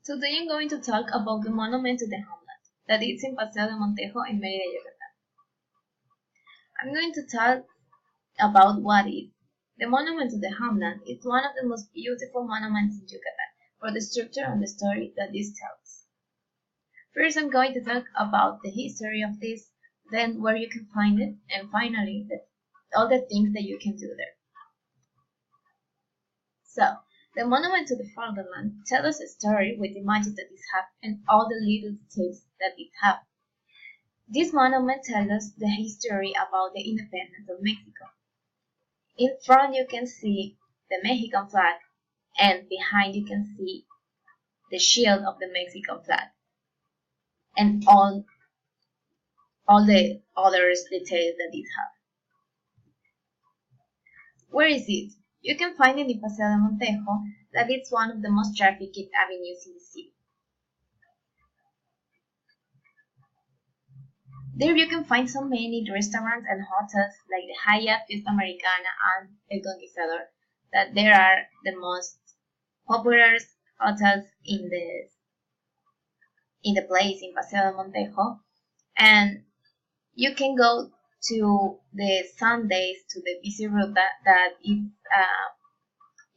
Today I'm going to talk about the monument to the homeland that is in Paseo de Montejo in Mérida, Yucatán. I'm going to talk about what it is. The monument to the homeland is one of the most beautiful monuments in Yucatán for the structure and the story that this tells. First, I'm going to talk about the history of this, then where you can find it, and finally, all the things that you can do there. So, the monument to the fatherland tells us a story with the magic that it has and all the little details that it has. This monument tells us the history about the independence of Mexico. In front you can see the Mexican flag, and behind you can see the shield of the Mexican flag, and all the other details that it has. Where is it? You can find it in Paseo de Montejo, that it's one of the most trafficked avenues in the city. There you can find so many restaurants and hotels like the Hyatt, Fiesta Americana, and El Conquistador, that there are the most popular hotels in the place in Paseo de Montejo, and you can go to the Sundays to the busy route that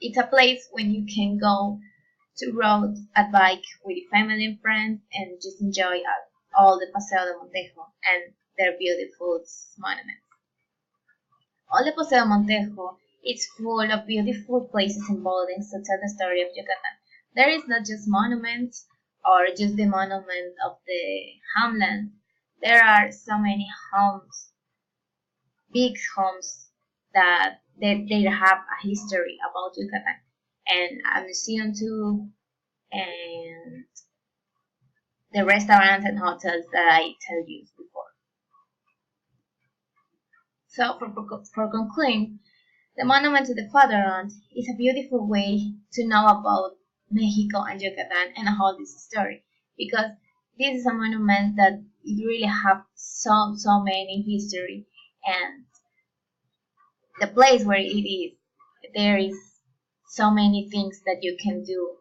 it's a place when you can go to road a bike with your family and friends and just enjoy all the Paseo de Montejo and their beautiful monuments. All the Paseo de Montejo is full of beautiful places and buildings to tell the story of Yucatan. There is not just monuments or just the monument of the homeland. There are so many homes, big homes that they have a history about Yucatan, and a museum too, and the restaurants and hotels that I tell you before. So for concluding, the monument to the fatherland is a beautiful way to know about Mexico and Yucatan and all this story, because this is a monument that it really have so many history, and the place where it is, there is so many things that you can do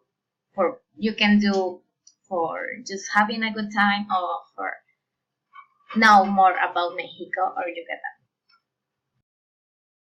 for just having a good time or for know more about Mexico or Yucatan.